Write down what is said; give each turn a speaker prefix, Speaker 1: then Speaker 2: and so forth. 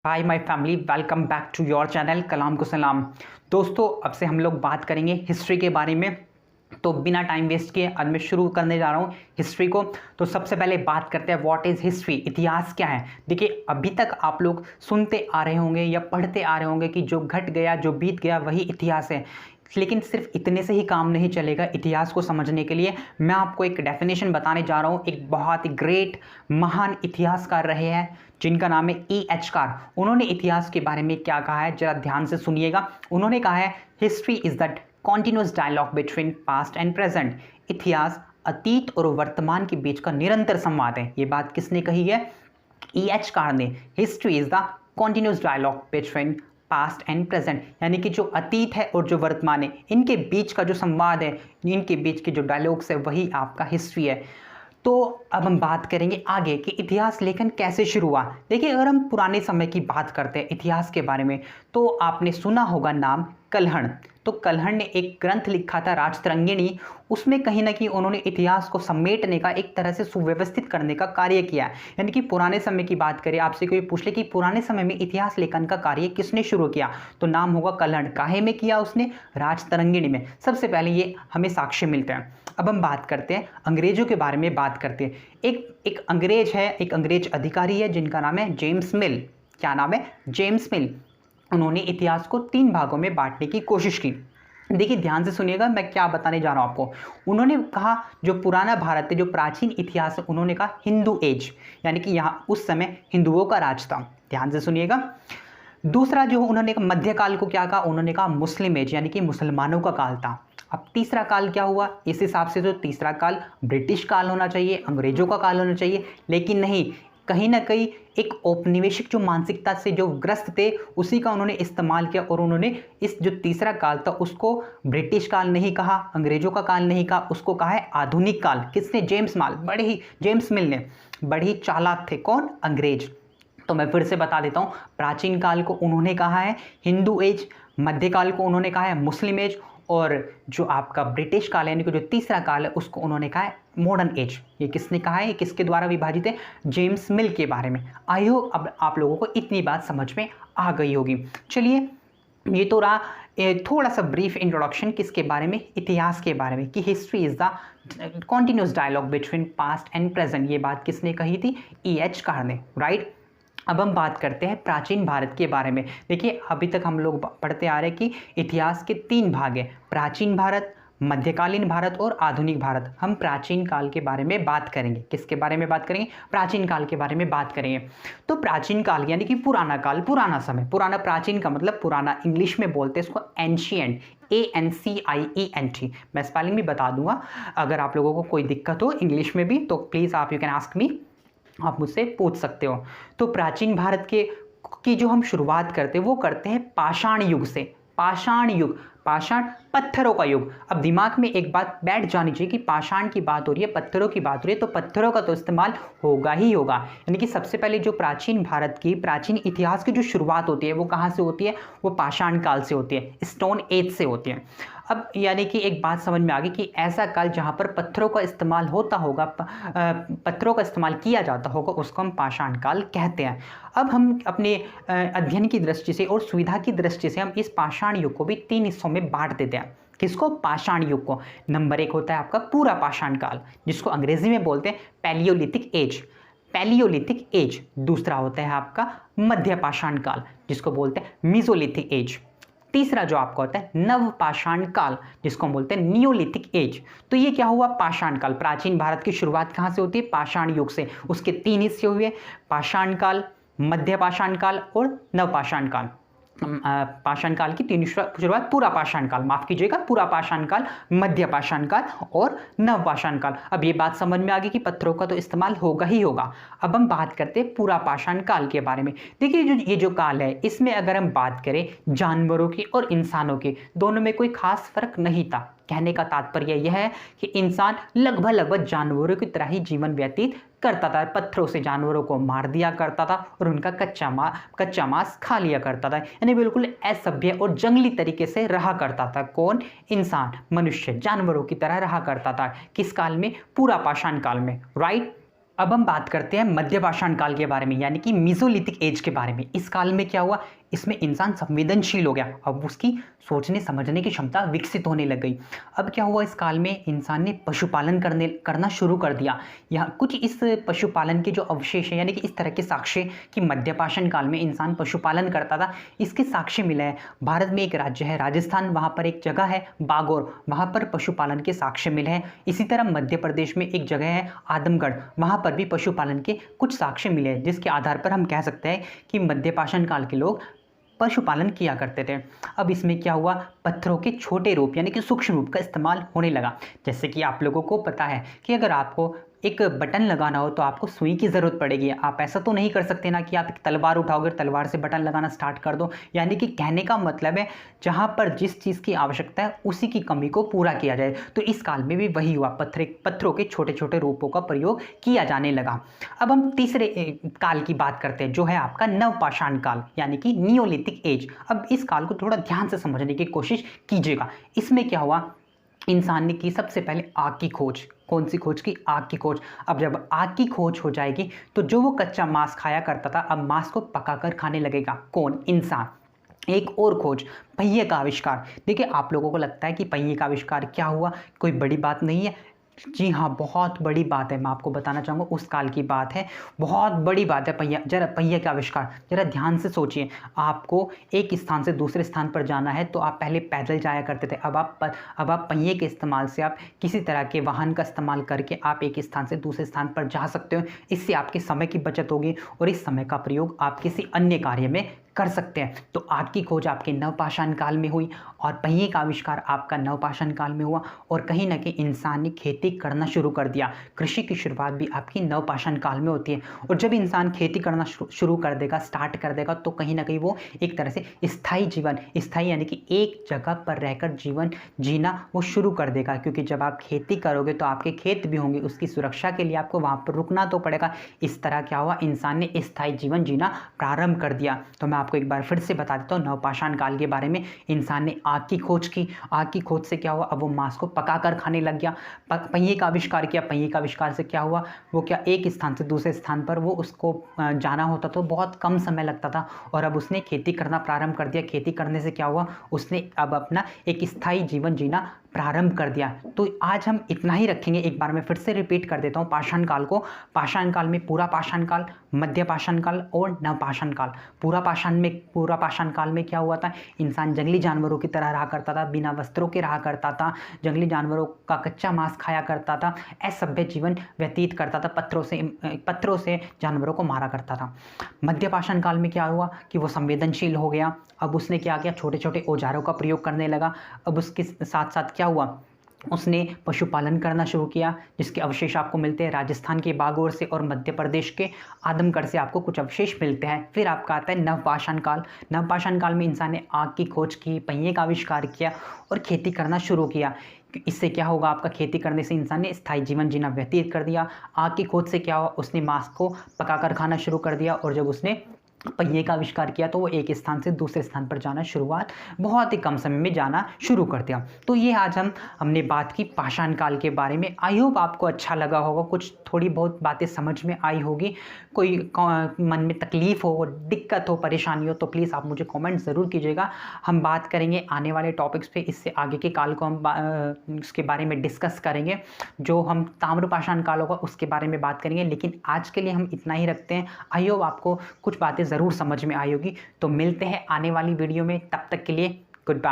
Speaker 1: Hi my family, welcome back to your channel Kalam को सलाम। दोस्तों, अब से हम लोग बात करेंगे हिस्ट्री के बारे में। तो बिना टाइम वेस्ट किए आज मैं शुरू करने जा रहा हूँ हिस्ट्री को। तो सबसे पहले बात करते हैं व्हाट इज़ हिस्ट्री, इतिहास क्या है। देखिए, अभी तक आप लोग सुनते आ रहे होंगे या पढ़ते आ रहे होंगे कि जो घट गया, जो बीत गया, वही इतिहास है। लेकिन सिर्फ इतने से ही काम नहीं चलेगा। इतिहास को समझने के लिए मैं आपको एक डेफिनेशन बताने जा रहा हूँ। एक बहुत ही ग्रेट, महान इतिहासकार रहे हैं जिनका नाम है E.H. कार। उन्होंने इतिहास के बारे में क्या कहा है, जरा ध्यान से सुनिएगा। उन्होंने कहा है, history is the continuous dialogue between past and present. इतिहास अतीत और वर्तमान के बीच का निरंतर संवाद है। ये बात किसने कही है? E.H. कार ने। History is the continuous dialogue between past and present, यानी कि जो अतीत है और जो वर्तमान है, इनके बीच का जो संवाद है, इनके बीच के जो डायलॉग्स है, वही आपका हिस्ट्री है। तो अब हम बात करेंगे आगे कि इतिहास लेखन कैसे शुरू हुआ। देखिए, अगर हम पुराने समय की बात करते हैं इतिहास के बारे में, तो आपने सुना होगा नाम कल्हण। तो कल्हण ने एक ग्रंथ लिखा था राजतरंगिणी। उसमें कहीं ना कहीं उन्होंने इतिहास को समेटने का, एक तरह से सुव्यवस्थित करने का कार्य किया है। यानी कि पुराने समय की बात करें, आपसे कोई पूछ ले कि पुराने समय में इतिहास लेखन का कार्य किसने शुरू किया, तो नाम होगा कल्हण। काहे में किया उसने? राजतरंगिणी में सबसे पहले ये हमें साक्ष्य मिलते हैं। अब हम बात करते हैं अंग्रेजों के बारे में। बात करते हैं, एक अंग्रेज है, एक अंग्रेज अधिकारी है जिनका नाम है जेम्स मिल। क्या नाम है? जेम्स मिल। उन्होंने इतिहास को 3 भागों में बांटने की कोशिश की। देखिए, ध्यान से सुनिएगा मैं क्या बताने जा रहा हूं आपको। उन्होंने कहा, जो पुराना भारत है, जो प्राचीन इतिहास है, उन्होंने कहा हिंदू एज, यानी कि यहाँ उस समय हिंदुओं का राज था। ध्यान से सुनिएगा। दूसरा जो उन्होंने कहा, मध्यकाल को क्या कहा? उन्होंने कहा मुस्लिम एज, यानी कि मुसलमानों का काल था। अब तीसरा काल क्या हुआ? इस हिसाब से तो तीसरा काल ब्रिटिश काल होना चाहिए, अंग्रेजों का काल होना चाहिए, लेकिन नहीं, कहीं ना कहीं एक औपनिवेशिक जो मानसिकता से जो ग्रस्त थे, उसी का उन्होंने इस्तेमाल किया और उन्होंने इस जो तीसरा काल था उसको ब्रिटिश काल नहीं कहा, अंग्रेजों का काल नहीं कहा, उसको कहा है आधुनिक काल। किसने? जेम्स मिल ने। बड़े ही चालाक थे। कौन? अंग्रेज। तो मैं फिर से बता देता हूँ, प्राचीन काल को उन्होंने कहा है हिंदू एज, मध्यकाल को उन्होंने कहा है मुस्लिम एज, और जो आपका ब्रिटिश काल है, यानी कि जो तीसरा काल है, उसको उन्होंने कहा है मॉडर्न एज। ये किसने कहा है? ये किसके द्वारा विभाजित है? जेम्स मिल के बारे में। आई होप अब आप लोगों को इतनी बात समझ में आ गई होगी। चलिए, ये तो रहा थोड़ा सा ब्रीफ इंट्रोडक्शन किसके बारे में? इतिहास के बारे में, कि history is the continuous dialogue between past and present. ये बात किसने कही थी? E.H. कार ने, राइट। अब हम बात करते हैं प्राचीन भारत के बारे में। देखिए, अभी तक हम लोग पढ़ते आ रहे हैं कि इतिहास के 3 भाग हैं, प्राचीन भारत, मध्यकालीन भारत और आधुनिक भारत। हम प्राचीन काल के बारे में बात करेंगे। किसके बारे में बात करेंगे? प्राचीन काल के बारे में बात करेंगे। तो प्राचीन काल यानी कि पुराना काल, पुराना समय। पुराना, प्राचीन का मतलब पुराना, इंग्लिश में बोलते हैं इसको एंशिएंट, ANCIENT। मैं स्पेलिंग भी बता दूंगा, अगर आप लोगों को कोई दिक्कत हो इंग्लिश में भी तो प्लीज़ आप यू कैन आस्क मी, आप मुझसे पूछ सकते हो। तो प्राचीन भारत के की जो हम शुरुआत करते हैं वो करते हैं पाषाण युग से। पाषाण युग, पाषाण पत्थरों का युग। अब दिमाग में एक बात बैठ जानी चाहिए कि पाषाण की बात हो रही है, पत्थरों की बात हो रही है, तो पत्थरों का तो इस्तेमाल होगा ही होगा। यानी कि सबसे पहले जो प्राचीन भारत की, प्राचीन इतिहास की जो शुरुआत होती है वो कहाँ से होती है? वो पाषाण काल से होती है, स्टोन एज से होती है। अब यानी कि एक बात समझ में आ गई कि ऐसा काल जहाँ पर पत्थरों का इस्तेमाल होता होगा, पत्थरों का इस्तेमाल किया जाता होगा, उसको हम पाषाण काल कहते हैं। अब हम अपने अध्ययन की दृष्टि से और सुविधा की दृष्टि से हम इस पाषाण युग को भी 3 हिस्सों में बांट देते हैं। किसको? पाषाण युग को। नंबर 1 होता है आपका पूरा पाषाण काल, जिसको अंग्रेजी में बोलते हैं पैलियोलिथिक एज, पैलियोलिथिक एज। दूसरा होता है आपका मध्य पाषाण काल, जिसको बोलते हैं मीजोलिथिक एज। तीसरा जो आपका होता है नव पाषाण काल, जिसको हम बोलते हैं नियोलिथिक एज। तो ये क्या हुआ? पाषाण काल। प्राचीन भारत की शुरुआत कहाँ से होती है? पाषाण युग से। उसके 3 हिस्से हुए, पाषाण काल, मध्य पाषाण काल और नव पाषाण काल। पाषाण काल की 3 शुरुआत, पूरा पाषाण काल, माफ कीजिएगा, पूरा पाषाण काल, मध्य पाषाण काल और नव पाषाण काल। अब ये बात समझ में आ गई कि पत्थरों का तो इस्तेमाल होगा ही होगा। अब हम बात करते हैं पूरा पाषाण काल के बारे में। देखिए, ये जो काल है, इसमें अगर हम बात करें जानवरों की और इंसानों की, दोनों में कोई खास फर्क नहीं था। कहने का तात्पर्य यह है कि इंसान लगभग जानवरों की तरह ही जीवन व्यतीत करता था। पत्थरों से जानवरों को मार दिया करता था और उनका कच्चा मांस खा लिया करता था। यानी बिल्कुल असभ्य और जंगली तरीके से रहा करता था। कौन? इंसान, मनुष्य जानवरों की तरह रहा करता था। किस काल में? पूरा पाषाण काल में, राइट। अब हम बात करते हैं मध्यपाषाण काल के बारे में, यानी कि मीसोलिथिक एज के बारे में। इस काल में क्या हुआ, इसमें इंसान संवेदनशील हो गया, अब उसकी सोचने समझने की क्षमता विकसित होने लग गई। अब क्या हुआ, इस काल में इंसान ने पशुपालन करना शुरू कर दिया। यहाँ कुछ इस पशुपालन के जो अवशेष हैं, यानी कि इस तरह के साक्ष्य कि मध्यपाषाण काल में इंसान पशुपालन करता था, इसके साक्ष्य मिले हैं। भारत में एक राज्य है राजस्थान, वहाँ पर एक जगह है बागोर, वहाँ पर पशुपालन के साक्ष्य मिले हैं। इसी तरह मध्य प्रदेश में एक जगह है आदमगढ़, वहाँ पर भी पशुपालन के कुछ साक्ष्य मिले हैं, जिसके आधार पर हम कह सकते हैं कि मध्यपाषाण काल के लोग पशुपालन किया करते थे। अब इसमें क्या हुआ, पत्थरों के छोटे रूप यानी कि सूक्ष्म रूप का इस्तेमाल होने लगा। जैसे कि आप लोगों को पता है कि अगर आपको एक बटन लगाना हो तो आपको सुई की ज़रूरत पड़ेगी। आप ऐसा तो नहीं कर सकते ना कि आप एक तलवार उठाओगे, तलवार से बटन लगाना स्टार्ट कर दो। यानी कि कहने का मतलब है जहाँ पर जिस चीज़ की आवश्यकता है उसी की कमी को पूरा किया जाए। तो इस काल में भी वही हुआ, पत्थरों के छोटे छोटे रूपों का प्रयोग किया जाने लगा। अब हम तीसरे काल की बात करते हैं, जो है आपका नवपाषाण काल यानी कि नियोलिथिक एज। अब इस काल को थोड़ा ध्यान से समझने की कोशिश कीजिएगा। इसमें क्या हुआ, इंसान ने की सबसे पहले आग की खोज। कौन सी खोज की, आग की खोज। अब जब आग की खोज हो जाएगी तो जो वो कच्चा मांस खाया करता था, अब मांस को पकाकर खाने लगेगा। कौन, इंसान। एक और खोज, पहिए का आविष्कार। देखिए आप लोगों को लगता है कि पहिए का आविष्कार क्या हुआ, कोई बड़ी बात नहीं है। जी हाँ, बहुत बड़ी बात है। मैं आपको बताना चाहूँगा उस काल की बात है, बहुत बड़ी बात है। पहिया का आविष्कार, जरा ध्यान से सोचिए। आपको एक स्थान से दूसरे स्थान पर जाना है तो आप पहले पैदल जाया करते थे। अब आप पहिए के इस्तेमाल से आप किसी तरह के वाहन का इस्तेमाल करके आप एक स्थान से दूसरे स्थान पर जा सकते हो। इससे आपके समय की बचत होगी और इस समय का प्रयोग आप किसी अन्य कार्य में कर सकते हैं। तो आग की खोज आपके नवपाषाण काल में हुई और पहिए का आविष्कार आपका नवपाषाण काल में हुआ। और कहीं ना कहीं इंसान ने खेती करना शुरू कर दिया। कृषि की शुरुआत भी आपकी नवपाषाण काल में होती है। और जब इंसान खेती करना शुरू कर देगा, स्टार्ट कर देगा, तो कहीं ना कहीं वो एक तरह से स्थायी जीवन, स्थायी यानी कि एक जगह पर रहकर जीवन जीना वो शुरू कर देगा। क्योंकि जब आप खेती करोगे तो आपके खेत भी होंगे, उसकी सुरक्षा के लिए आपको वहाँ पर रुकना तो पड़ेगा। इस तरह क्या हुआ, इंसान ने स्थायी जीवन जीना प्रारंभ कर दिया। तो मैं आपको एक बार फिर से बता देता हूँ नवपाषाण काल के बारे में। इंसान ने आग की खोज की, आग की खोज से क्या हुआ, अब वो मांस को पकाकर खाने लग गया। पहिए का आविष्कार किया, पहिए का आविष्कार से क्या हुआ, वो क्या एक स्थान से दूसरे स्थान पर वो उसको जाना होता तो बहुत कम समय लगता था। और अब उसने खेती करना प्रारंभ कर दिया। खेती करने से क्या हुआ, उसने अब अपना एक स्थायी जीवन जीना प्रारंभ कर दिया। तो आज हम इतना ही रखेंगे। एक बार मैं फिर से रिपीट कर देता हूँ पाषाण काल को। पाषाण काल में पूरा पाषाण काल, मध्य पाषाण काल और नवपाषाण काल। पूरा पाषाण काल में क्या हुआ था, इंसान जंगली जानवरों की तरह रहा करता था, बिना वस्त्रों के रहा करता था, जंगली जानवरों का कच्चा मांस खाया करता था, असभ्य जीवन व्यतीत करता था, पत्थरों से जानवरों को मारा करता था। मध्य पाषाण काल में क्या हुआ कि वो संवेदनशील हो गया। अब उसने क्या किया, छोटे छोटे औजारों का प्रयोग करने लगा। अब उसके साथ साथ क्या हुआ, उसने पशुपालन करना शुरू किया, जिसके अवशेष आपको मिलते हैं राजस्थान के बागोर से और मध्य प्रदेश के आदमगढ़ से आपको कुछ अवशेष मिलते हैं। फिर आपका आता है नवपाषाण काल। नवपाषाण काल में इंसान ने आग की खोज की, पहिए का आविष्कार किया और खेती करना शुरू किया। इससे क्या होगा, आपका खेती करने से इंसान ने स्थायी जीवन जीना व्यतीत कर दिया। आग की खोज से क्या हुआ, उसने मांस को पकाकर खाना शुरू कर दिया। और जब उसने पहिए का आविष्कार किया तो वो एक स्थान से दूसरे स्थान पर जाना शुरुआत बहुत ही कम समय में जाना शुरू कर दिया। तो ये आज हमने बात की पाषाण काल के बारे में। आई होप आपको अच्छा लगा होगा, कुछ थोड़ी बहुत बातें समझ में आई होगी। कोई मन में तकलीफ हो, दिक्कत हो, परेशानी हो तो प्लीज़ आप मुझे कमेंट ज़रूर कीजिएगा। हम बात करेंगे आने वाले टॉपिक्स पे, इससे आगे के काल को हम उसके बारे में डिस्कस करेंगे। जो हम ताम्रपाषाण काल होगा उसके बारे में बात करेंगे। लेकिन आज के लिए हम इतना ही रखते हैं। आई होप आपको कुछ बातें ज़रूर समझ में आई होगी। तो मिलते हैं आने वाली वीडियो में, तब तक के लिए गुड बाय।